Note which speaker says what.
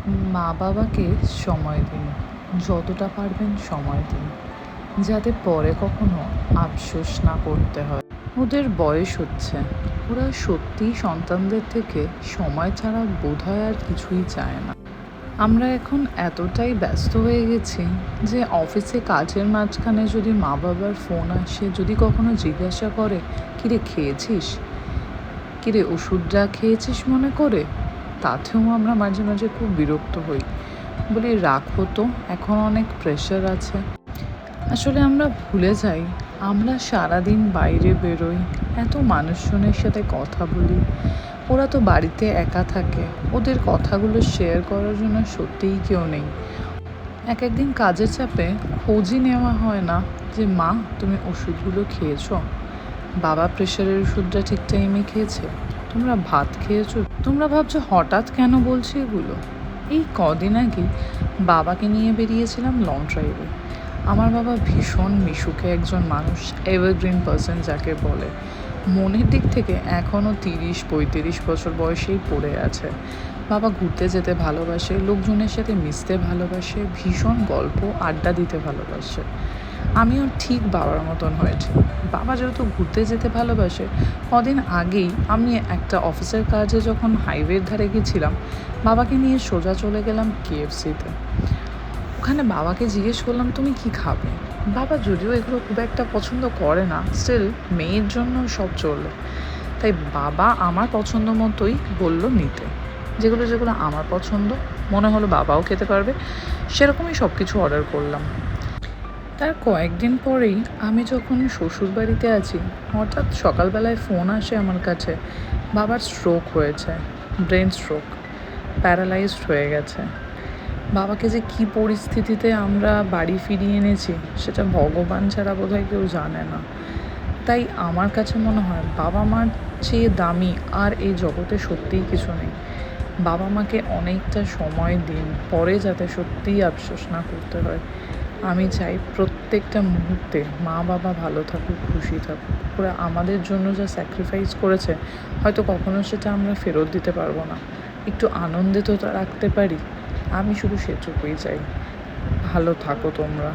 Speaker 1: মা বাবাকে সময় দিন, যতটা পারবেন সময় দিন, যাতে পরে কখনো আফসোস না করতে হয়। ওদের বয়স হচ্ছে, ওরা সত্যিই সন্তানদের থেকে সময় ছাড়া বোধহয় আর কিছুই চায় না। আমরা এখন এতটাই ব্যস্ত হয়ে গেছি যে অফিসে কাজের মাঝখানে যদি মা বাবার ফোন আসে, যদি কখনো জিজ্ঞাসা করে কিরে খেয়েছিস, কিরে ওষুধটা খেয়েছিস মনে করে, তাতেও আমরা মাঝে মাঝে খুব বিরক্ত হই। বলি রাখো তো, এখন অনেক প্রেশার আছে। আসলে আমরা ভুলে যাই আমরা সারাদিন বাইরে বেরোই, এত মানুষজনের সাথে কথা বলি, ওরা তো বাড়িতে একা থাকে, ওদের কথাগুলো শেয়ার করার জন্য সত্যিই কেউ নেই। একদিন কাজের চাপে খোঁজই নেওয়া হয় না যে মা তুমি ওষুধগুলো খেয়েছো, বাবা প্রেশারের ওষুধটা ঠিক টাইমে খেয়েছে, তোমরা ভাত খেয়েছো। তোমরা ভাবছো হঠাৎ কেন বলছি এগুলো। এই কদিন আগে বাবাকে নিয়ে বেরিয়েছিলাম লং ড্রাইভে। আমার বাবা ভীষণ মিশুকে একজন মানুষ, এভারগ্রিন পার্সন যাকে বলে। মনের দিক থেকে এখনও 30-35 বছর বয়সেই পড়ে আছে। বাবা ঘুরতে যেতে ভালোবাসে, লোকজনের সাথে মিশতে ভালোবাসে, ভীষণ গল্প আড্ডা দিতে ভালোবাসে। আমিও ঠিক বাবার মতন হয়েছি। বাবা যেহেতু ঘুরতে যেতে ভালোবাসে, কদিন আগেই আমি একটা অফিসের কাজে যখন হাইওয়ের ধারে গেছিলাম, বাবাকে নিয়ে সোজা চলে গেলাম কেএফসিতে। ওখানে বাবাকে জিজ্ঞেস করলাম তুমি কি খাবে। বাবা যদিও এগুলো খুব একটা পছন্দ করে না, স্টিল মেয়ের জন্য সব চলে। তাই বাবা আমার পছন্দ মতোই বললো নিতে, যেগুলো যেগুলো আমার পছন্দ মনে হলো বাবাও খেতে পারবে, সেরকমই সব কিছু অর্ডার করলাম। তার কয়েকদিন পরেই আমি যখন শ্বশুরবাড়িতে আছি, হঠাৎ সকালবেলায় ফোন আসে আমার কাছে, বাবার স্ট্রোক হয়েছে, ব্রেন স্ট্রোক, প্যারালাইজড হয়ে গেছে। বাবাকে যে কী পরিস্থিতিতে আমরা বাড়ি ফিরিয়ে এনেছি সেটা ভগবান ছাড়া বোধহয় কেউ জানে না। তাই আমার কাছে মনে হয় বাবা মার চেয়ে দামি আর এই জগতে সত্যিই কিছু নেই। বাবা মাকে অনেকটা সময় দিন, পরে যাতে সত্যিই আফসোস না করতে হয়। আমি চাই প্রত্যেকটা মুহূর্তে মা বাবা ভালো থাকুক, খুশি থাকুক। ওরা আমাদের জন্য যা স্যাক্রিফাইস করেছে, হয়তো কখনো সেটা আমরা ফেরত দিতে পারবো না, একটু আনন্দে তো রাখতে পারি। আমি শুধু সেটুকুই চাই। ভালো থাকো তোমরা।